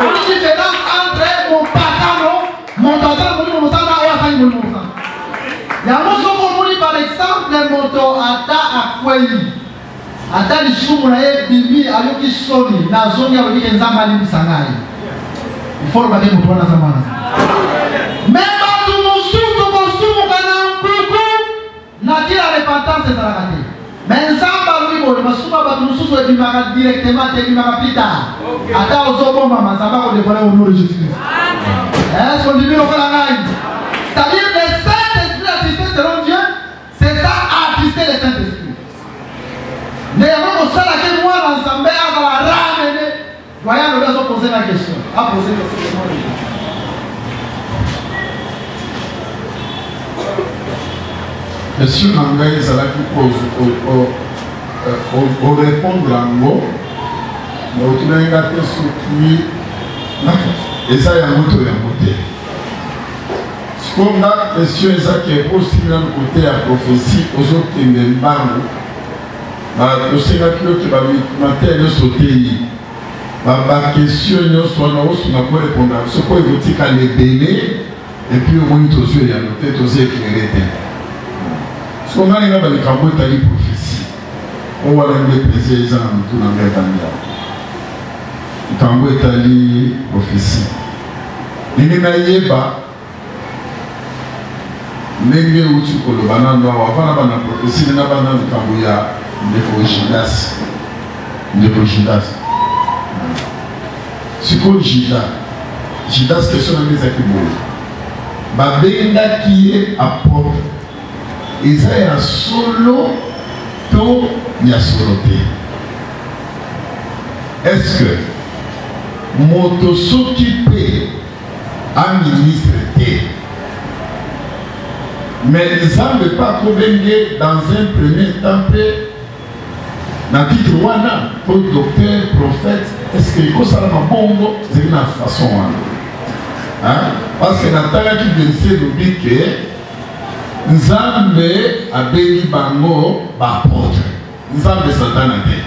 Une différence entre mon patano, mon tata molimo mosala oyo asali molimo mosala. Yango soko omoni par exemple moto ata akwei ata lisumu na ye bimi ayoki soni nazongi alobi ke nzambe alimbisa ngai. Il faut bate moto wana nzambe wana. Mais bato mosusu kosumuka na mpuku natila repentance ezalaka te. Mais nzambe alobi boye basuma bato mosusu ebimaka directement te ebimaka plus tard. Ata ozobombama nzambe akodevole au nom de Jésus-Christ. Est-ce qu'on dit bien lokola ngai? C'est-à-dire le Saint-Esprit attristé selon Dieu, c'est ça attrister le Saint-Esprit. Mais avant que ça, la moi dans sa mère, dans la rame, voyons, nous allons poser la question. À poser la question. Monsieur Nangaï, ça l'a pu répondre en mot. Mais au final, il a été soutenu. Et ça, il y a un mot de la beauté. Ce qu'on a, question est ça qui est aussi dans le côté de la prophétie, aux autres qui n'aiment pas. Le Seigneur qui va me sauter. La question est soit là où on a répondre. Ce qu'on veut dire qu'elle est belle, et puis au moins, il y a noté, il y a éclairé. Ce qu'on a, il y a des prophéties. On va les préciser dans tout le monde. Kambo etali prophétie. Ninga yeba ndenge uti kolobana ndo avana bana prophétie na bana kambo ya ndeko Judas. Ndeko Judas. Siko Judas question na meza kibo. Babenda qui est apôtre. Isaïe solo to ya soloté. Est-ce que moto s'occuper à ministre T. Mais ils ne savent pas convaincre dans un premier temps dans le titre Wana, pour docteur, prophète, est-ce qu'il faut ça dans bongo? C'est une façon. Parce que Nathalie qui vient de dire que Nzambe a béni bango bapôtre. Nzambe Satan a dit.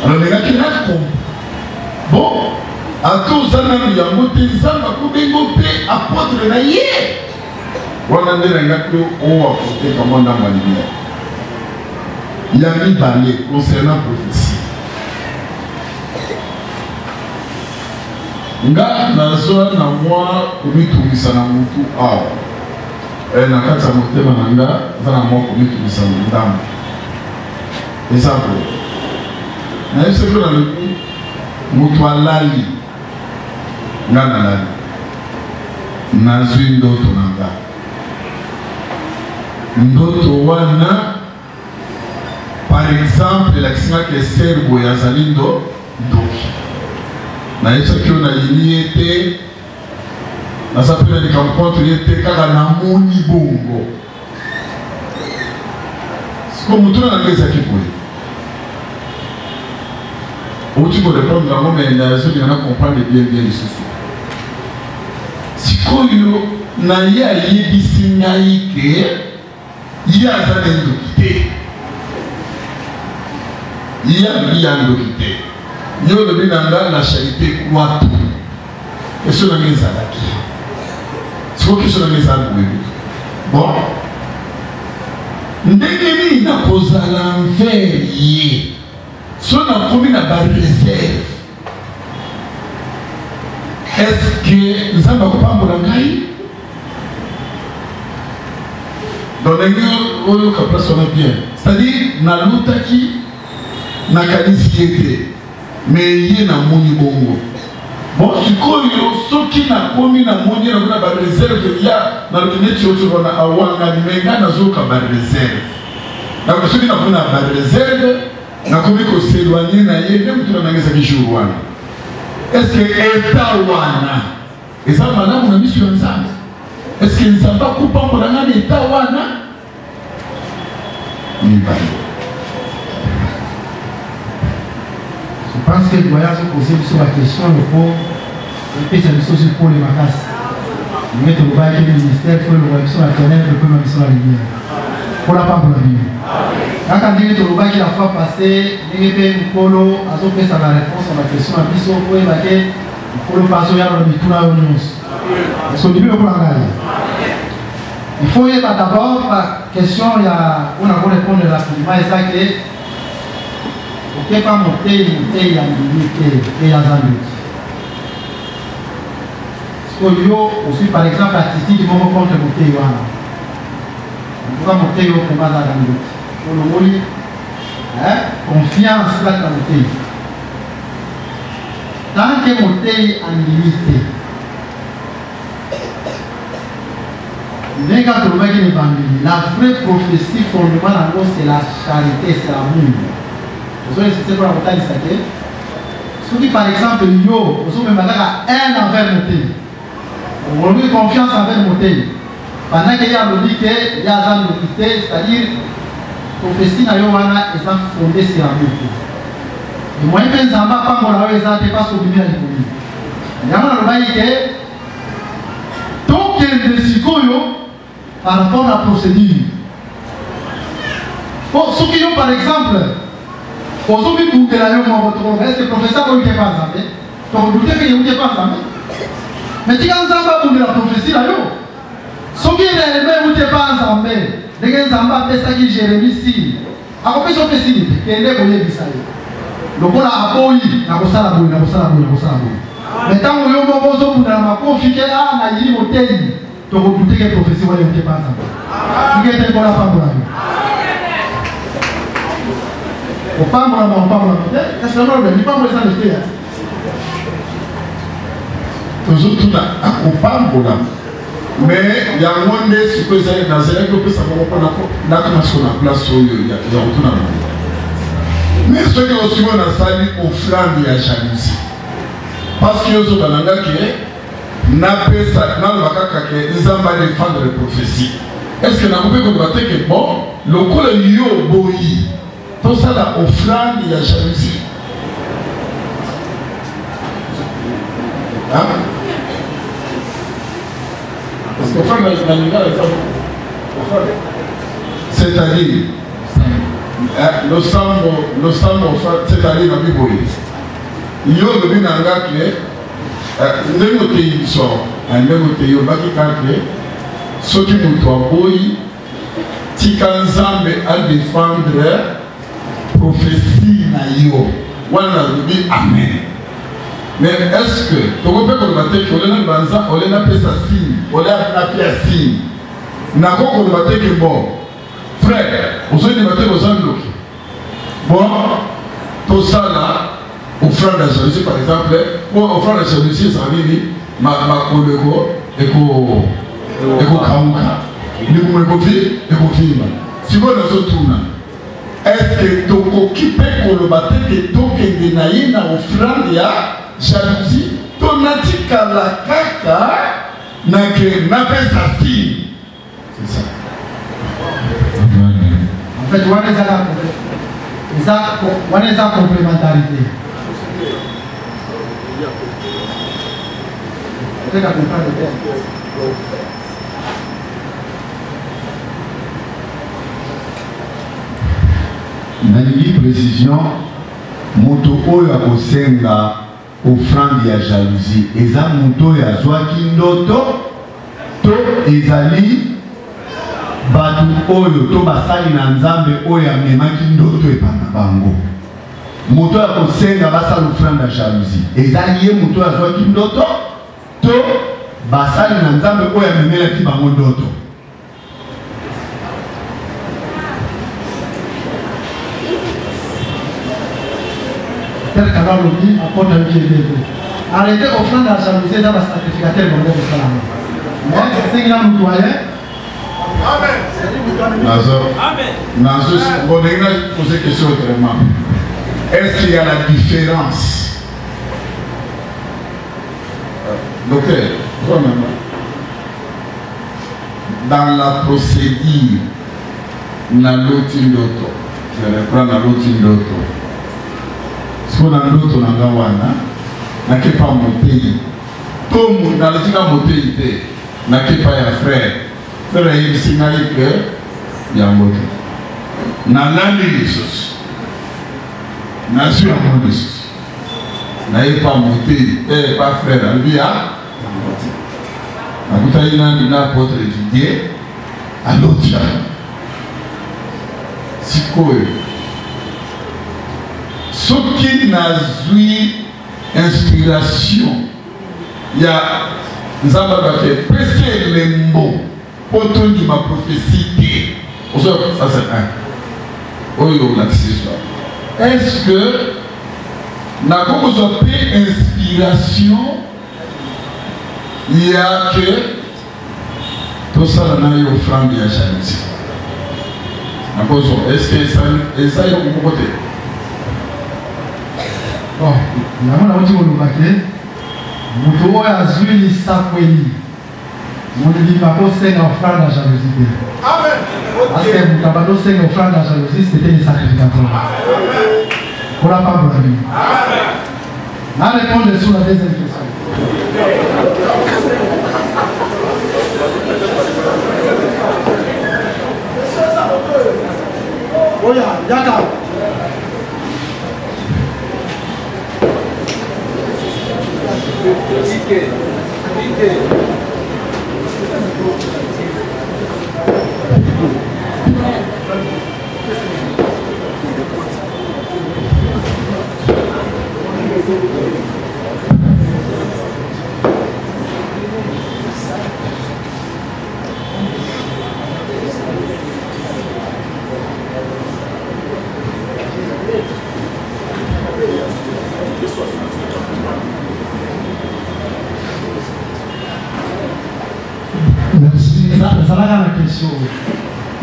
Alors les gars qui n'ont pas bon, à tous les gens qui ont été apôtres na yé. Voilà les gars qui ont apporté comment dans ma lumière. Il y a mis parler concernant la prophétie. Nga nazoa na moi komitumisa na mutu awa. Na kati ya motema na nga za na moi komitumisa na ndambo. Exemple. Na yese ko na leku mutu alali nga na lali nazwi ndoto na nga ndoto wana par exemple l'action que serbo ya zalindo ndoki na yese ko na yini ete na sapela ni kamponto ete kaka na moni bongo siko mutu na ngeza kipoye. Tu peux répondre à moi, mais il y a comprendre bien les soucis. Si tu as dit que il y a la charité quoi tout. Et ce n'est pas bon. Ndekeni na kozala mfeye. Si on a commis la barre réserve, est-ce que nous avons pas pour la caille? Dans les lieux où place on a bien. C'est-à-dire, na lutaki, na kanisiété, mais il y a na moni bongo. Bon, si ceux qui n'a commis la moni na barre réserve, il y a dans le net sur on a awanga mais na zoka barre réserve. Donc ceux qui n'a commis la barre réserve. Na komi ko s'éloigner na ye même tout na ngeza kijour wana. Est-ce que état wana et ça madame on a mis sur ensemble. Est-ce que nous sommes pas coupants pour la état wana? Ni pas. pense que le doyen se poser sur la question, le pot, et puis c'est une chose pour les vacances. Nous mettons le bail du ministère, il faut le voir sur la terre, le peu même sur la lumière. Pour la part de la lumière. Quand on dit que le bail qui la fois passée, il y a un polo, à ce que ça la réponse à la question, à plus au point, il faut le passer à la tout la union. Est-ce qu'on dit le pour la gagne? Il faut y avoir d'abord, la question, il y a, on a répondre rapidement, et ça que, ok, pas monter, il y a une limite, et il y a un limite. Aussi, par exemple, la titi qui va contre le monter, on va monter au vraiment dans la limite. Pour le mot, confiance là dans le monter. Tant que monter en limite, mais quand on voit qu'il la vraie prophétie fondement en gros, c'est la charité, c'est l'amour. Vous savez, c'est quoi la montagne sacrée? Ceux qui, par exemple, yo, vous savez, un envers monter. On a confiance envers monter. Pendant qu'il y a le dit qu'il y a un équité, c'est-à-dire, prophétie na yo wana est fondée sur l'amour. Et moi, je pense que pas mon avis, c'est parce que vous avez dit. Il y a un bail que tant qu'il décide par rapport à la procédure. Pour ceux qui ont par exemple, pour ceux qui ont de la langue, est-ce que le professeur n'a pas ensemble? Donc vous doutez qu'il n'y a pas ensemble. Mais si vous avez la prophétie, ceux qui n'ont pas ensemble, les gens ont fait ça qui Jérémie si. À côté de ce pessimiste, qui est le Bissau. Le bon a aboyi, n'a pas ça la bouille, n'a pas ça la bouille, n'a pas ça la bouille. Mais tant que vous avez besoin de la confier à la ligne au thé, donc vous doutez que le professeur n'est pas ensemble. Qui est bon la femme pour la vie? On parle de la femme. Est-ce que l'on ne pas besoin de faire? Toujours tout à comprendre pour la vie. Mais il y a un moment donné, ce que c'est dans un peu ça va pas la place sur il y a retourné à la mais ce que aussi on a sali au flanc de la jalousie. Parce que nous avons dans que n'a pas ça n'a pas que ils ont pas défendre les prophéties. Est-ce que n'a pas que que bon le col yo boyi tout ça là au flanc de la jalousie. Hein? Parce que c'est-à-dire, le sang, c'est-à-dire la Bible. Il y a le binanga qui est, le côté ils sont, le côté ils ont bâti calculé, ce qui nous doit boy, tikanzambe à défendre prophétie na yo, voilà le dit amen. Mais est-ce que, tu peux pas dire que on a appelé ça signe, on a appelé ça signe. N'a pas qu'on que bon, frère, on se dit que vous avez bon, tout ça là, au frère de la jalousie par exemple, au frère de la jalousie, ça veut dire ma collègue et qu'on kaouka, et qu'on confie, et qu'on filme. Si vous avez ce tour est-ce que tu peux occuper pour le battre que tu es naïna au frère de la jalousie, ton atika la kaka n'a pas sa fille. C'est ça. En fait, on est en complémentarité. Peut-être à comprendre le terme. Nani précision, moto oyo akosenga offrande ya jalousie eza moto ya zwaki ndoto to ezali batu oyo to basali na nzambe oyo amemaki ndoto epana bango. Moto ya kosenga basala offrande ya jalousie ezali ye moto ya zwaki ndoto to basali na nzambe oyo amemelaki bango ndoto. Tel qu'avant le dit, apporte un pied d'égo. Arrêtez offrande à la jalousie dans la sacrificateur de l'homme de salam. Mais c'est qu'il a nous doyen. Amen. Nazo, on a posé une question autrement. Est-ce qu'il y a la différence? Docteur, dans la procédure, na l'autre d'auto, je reprends la l'autre d'auto. siko na ndoto na nga wana nakepa motei to nalatika motei te nakepa ya frère ayebisi ngai ke yango te nalandi lisusu nazwi yango lisusu nayepa motei pa frère alobi ya nakutani nandi na apôtre Didier alotia sikoyo soki nazwi inspiration ya nzambe bake pese elembo po tondima prophétie te ça c'est un oyo olakisi swa est-ce que nakokozwa mpe inspiration ya ke tosala na yo offrande ya charité nakozwa est-ce que eza yo moko te bon yango nauti koloba ke moto oyo azwi lisakweli mondima kosenga offrande ya jalousie te parce que moto abandi osenga offrande ya jalousie c'était les sacrificateurs mpona pambola bino na répondre sur la deuxième question. Oya, yaka.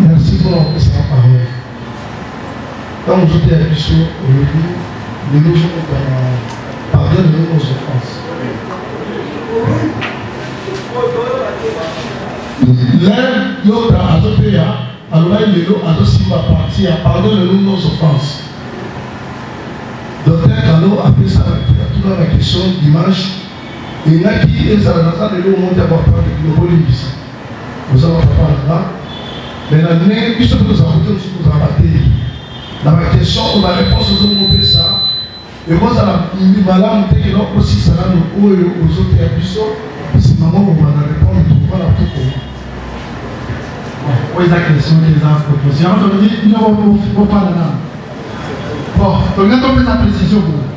Merci pour sa parole. Quand vous êtes à Bissot, aujourd'hui, nous nous pardonnez-nous nos offenses. L'un, l'autre, à d'autres pays, alors là, il est l'autre, à d'autres, s'il va partir, pardonnez-nous nos offenses. Docteur Kalo a fait ça, toute la question dimanche, et il y a qui est à la nation de l'eau, on monte à voir par le Bolivie. Nous avons pas là. Mais la nuit, puisque nous avons fait ce que nous avons battu. Dans ma question, on a réponse aux hommes ça. Et moi, ça m'a dit, madame, que nous aussi, ça va nous aux autres épisodes. C'est maman, on va répondre, tout voilà tout pour nous. Oui, la question qu'ils ont proposée. On dit, nous ne pas là. Bon, donc, on peut sa précision pour vous.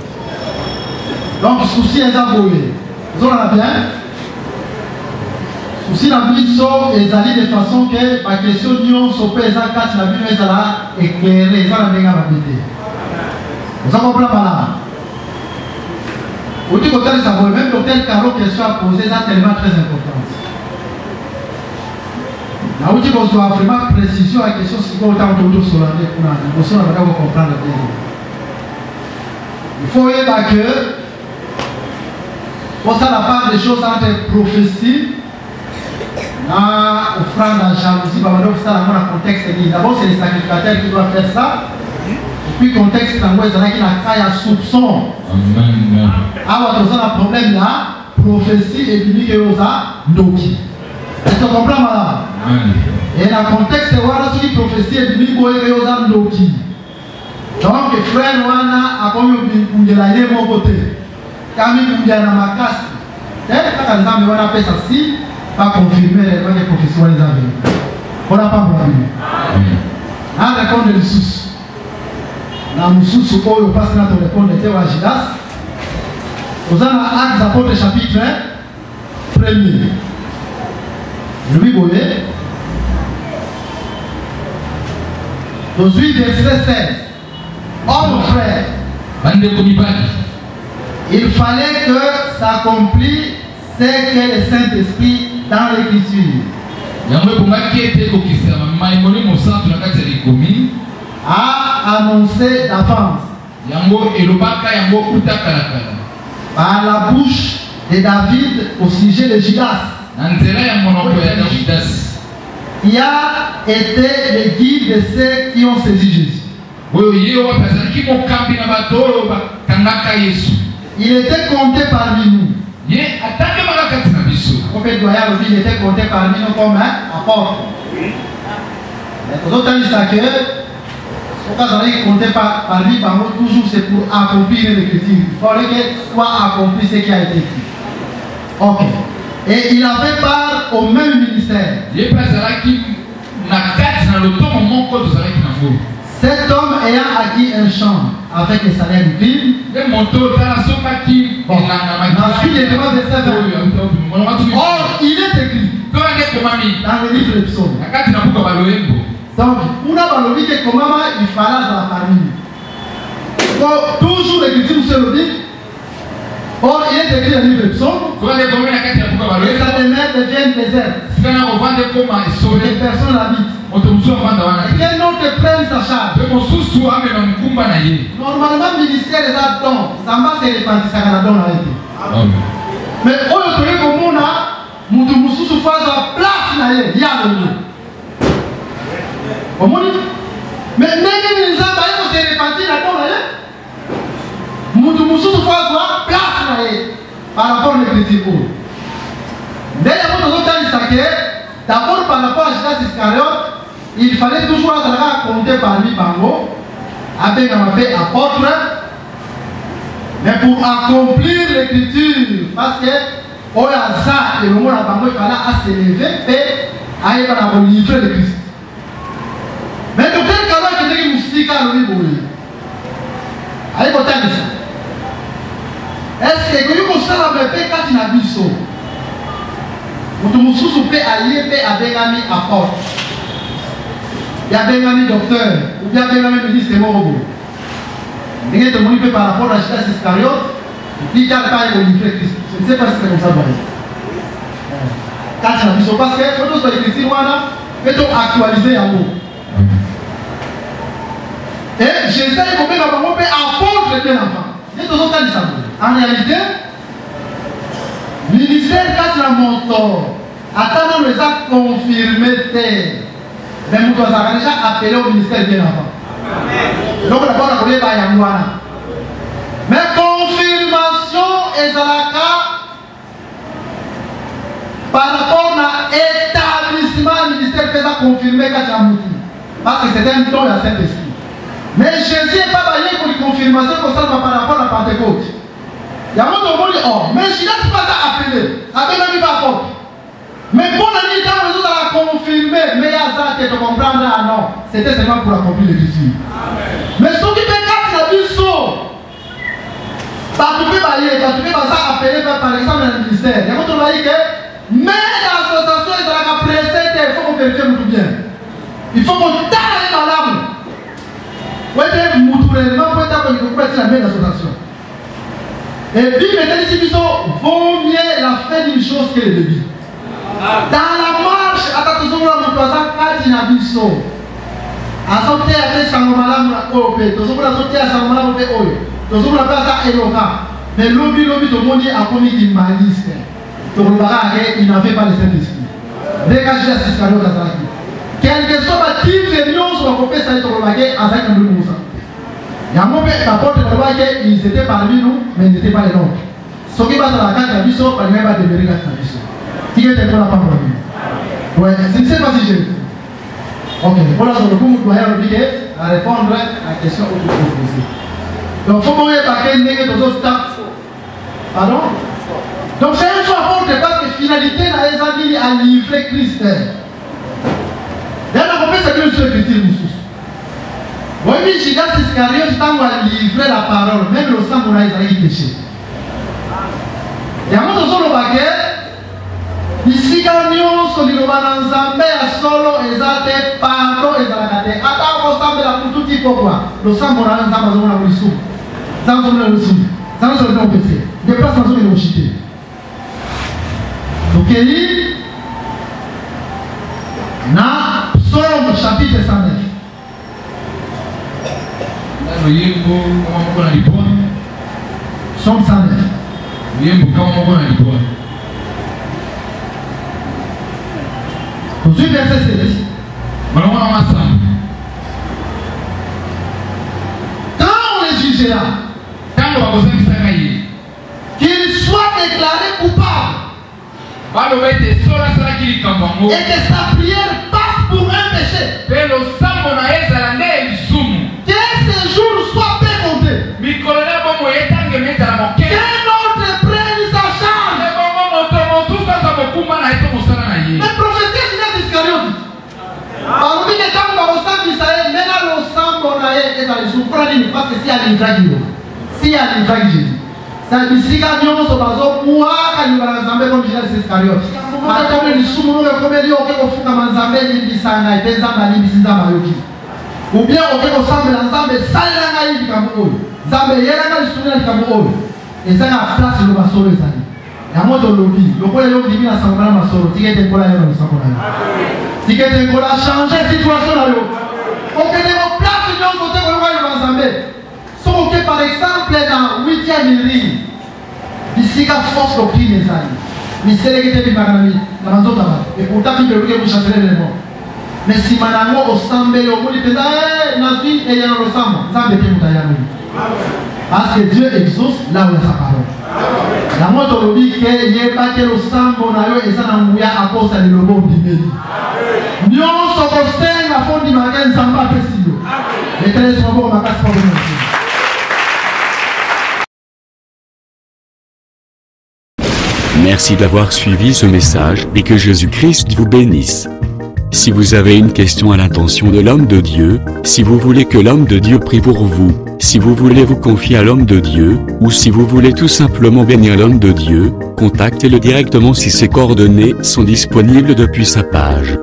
Donc, souci est aboué. Vous en avez bien? Aussi la biso ezali de façon que ma question nyonso pe eza kati na bino ezala éclairé eza na ndenge ya babete oza comprendre malamu oti kotalisa boye même docteur Kalo question à poser eza tellement très importante nauti kozwa vraiment précision ya question sikoyo ntango totosola nde kuna liboso na banda kocomprendre bien il faut yeba que posala part des choses entre prophétie offrande à jalousie, dans le contexte. D'abord, c'est les sacrificateurs qui doivent faire ça. Et puis, le contexte, c'est un soupçon. Alors, dans un problème là, prophétie et biblique et osa, noki. Est-ce que tu comprends, madame? Et dans le contexte, c'est une prophétie et biblique et osa, noki. Donc, le frère Wana a comme une de la mon côté. Quand il y a ma casse, quand on appelle ça si. Pas confirmer les professions les avis. On n'a pas problème. On répond de l'issue. Dans le sous on passe dans le répond de Théoagidas. Nous avons Actes des Apôtres chapitre 1er. Louis Boyer. Aujourd'hui, verset 16. Homme frère. Il fallait que s'accomplisse ce que le Saint-Esprit dans l'écriture a annoncé d'avance par la bouche de David au sujet de Judas, qui a été le guide de ceux qui ont saisi Jésus. Il était compté parmi nous. Il était compté parmi nous comme un apôtre. Mais pour autant, il s'est que quand vous allez compter parmi nous, toujours c'est pour accomplir l'écriture. Il faudrait que soit accompli ce qui a été écrit. Ok. Et il avait part au même ministère. Cet homme ayant acquis un champ avec le salaire du crime. Ensuite, il est devant verset 20. Or, il est écrit dans le livre des psaumes. Donc, on a dit que comment il fallait dans la famille. Toujours l'écriture sur le livre. Or, il est écrit dans le livre des psaumes. Et sa demeure devient déserte. Les personnes l'habitent. Et que l'on te prenne sa charge. Normalement, le ministère des dons, ça m'a fait répartir ça dans la don. Mais au lieu de comme on a, nous devons faire la place là, il y a le lieu. Mais les gens se répartir la don là, nous devons faire la place là par rapport à l'écriture. D'ailleurs, d'abord par rapport à Judas Iscariote, il fallait toujours compter parmi Bango, avec un apôtre, mais pour accomplir l'écriture, parce que au hasard, le moment où Bango il fallait s'élever et aller dans le livre de Christ. Mais de quel cas qui dit musique à l'Olibouli? Allez, côté de ça. Est-ce que vous avez fait quand il a vu ça? Vous pouvez aller à Bengami apôtre. Il y a Bengami docteur, ou bien Bengami ministre Morobo. Vous avez demandé par rapport à Judas Iscariote, il n'y a pas de livre Christ. Je ne sais pas si c'est comme ça. Quand il a vu ça, parce que il faut que l'écriture soit actualisée à vous. Et Jésus est comme apôtre de l'enfant. En réalité, ministère quand il a monté, attendant les actes confirmés, mais nous avons déjà appelé au ministère de l'enfant. Donc d'abord, on a appelé par Yamouana. Mais confirmation et Zalaka par rapport à l'établissement du ministère qui a confirmé quand il a monté. Parce que c'était un don de Saint-Esprit. Mais Jésus n'est pas baillé pour une confirmation comme ça par rapport à la Pentecôte. Il y a un moment où on dit, oh, mais je n'ai pas appelé, avec un pas apôtre. Mais pour le dire, quand vous allez confirmer, mais il y a ça que tu comprends, ah non, c'était seulement pour accomplir l'écriture. Mais ce qui fait quand il a dit ça, tu peux bailler, tu peux pas appeler par exemple dans le ministère. Il y a un moment où on dit que, mais l'association est dans la presse, il faut qu'on vérifie tout bien. Il faut qu'on taille dans l'âme. Vous êtes moutourellement, vous êtes la même association. Et puis, maintenant, ici, vaut mieux la fin d'une chose que le début. Dans la marche, à ta toujours la motoisant, quand il a vu ça, à sauter à faire Sangomalam au pays, toujours la sauter à Sangomalam au pays, toujours la place à Eloka. Mais l'objet, tout le monde a commis une malice. Tout le monde il n'avait pas le Saint-Esprit. Dégagez la Siscalo d'Azaki. Quel que soit le type de réunion sur la copie, ça a été remarqué à Zaki en 2011. Il y a un moment, l'apôtre de la ils étaient parmi nous, mais ils n'étaient pas les nôtres. Ce qui passe à la carte à Bisso, pas lui-même va demeurer la carte à Bisso. Qui est pour la part de lui. Ouais, je ne sais pas si j'ai. Ok, voilà sur le coup, vous doyez obliger à répondre à la question que vous posez. Donc, il faut qu'on ait paquet négatif aux autres staffs. Pardon? Donc, c'est un choix apôtre parce que finalité, la Ezabili a livré Christ. D'ailleurs, on peut se dire sur l'écriture, nous. Oui, mais Judas Iscariote, quand on a livré la parole, même le sang, on a été péché. Il y a un autre solo baguette. Ici, quand nous sommes en Zambé, à solo, et ça, pardon, et ça, la gâte. Attends, on s'en met la pour tout type pour quoi. Le sang, on a un sang, on a un sou. Ça, on a un sou. Ça, on a un péché. Des places, on a un chité. Donc, il y a Psaume chapitre 109. Psaume 109. Aujourd'hui, verset 7. jugera. Qu'il soit déclaré coupable. Et que sa prière passe pour un péché. Que ce jour soit pémonté. Que notre prenne sa charge. Mais prophétie Judas Iscariote. Parce que si elle est vraie, si elle est vraie, ça dit si quand nous sommes dans moi quand nous allons ensemble comme Judas Iscariote. Mais comme les soumons comme les autres qui font comme ensemble les bisana et des amali bisana mayoki. Ou bien on fait ensemble ensemble ça là ngaï du Cameroun. Zambe yera ngaï soumons du Cameroun. Et ça a place le masoro les amis. Ya moto lobby, le quoi le lobby na sangala masoro, ticket de cola yero sangala. Ticket de cola changer situation là yo. On fait des places de côté pour le ensemble. Sauf que par exemple dans 8e mairie, ici qu'a force le prix des amis. Mais c'est les qui étaient maganami, dans la zone et pourtant il veut que vous chassez les morts. Mais si madame au sambe au bout du pédale, Nazwi et Yann au sambe, ça me fait moutayami. Parce que Dieu exauce là où il y a sa parole. La moto lobby que il est pas que le sambo na yo et ça na mouya à cause de le bon d'immédiat. Nous sommes cinq à fond du matin sans pas préciser. Les 13 sont bons ma casse pas bon. Merci d'avoir suivi ce message et que Jésus-Christ vous bénisse. Si vous avez une question à l'intention de l'homme de Dieu, si vous voulez que l'homme de Dieu prie pour vous, si vous voulez vous confier à l'homme de Dieu, ou si vous voulez tout simplement bénir l'homme de Dieu, contactez-le directement si ses coordonnées sont disponibles depuis sa page.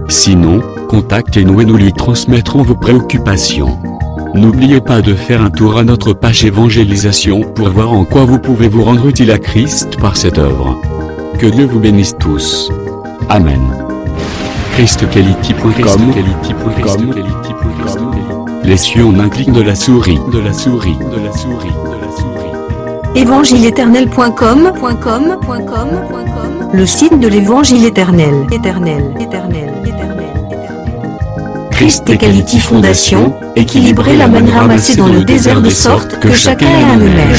Sinon, contactez-nous et nous lui transmettrons vos préoccupations. N'oubliez pas de faire un tour à notre page évangélisation pour voir en quoi vous pouvez vous rendre utile à Christ par cette œuvre. Que Dieu vous bénisse tous. Amen. ChristQuality.com. Les cieux en un clic de la souris. Évangile-éternel.com. Le site de l'Évangile éternel. Christ et Quality Fondation, équilibrer la manne ramassée dans le désert de sorte que chacun ait un honneur.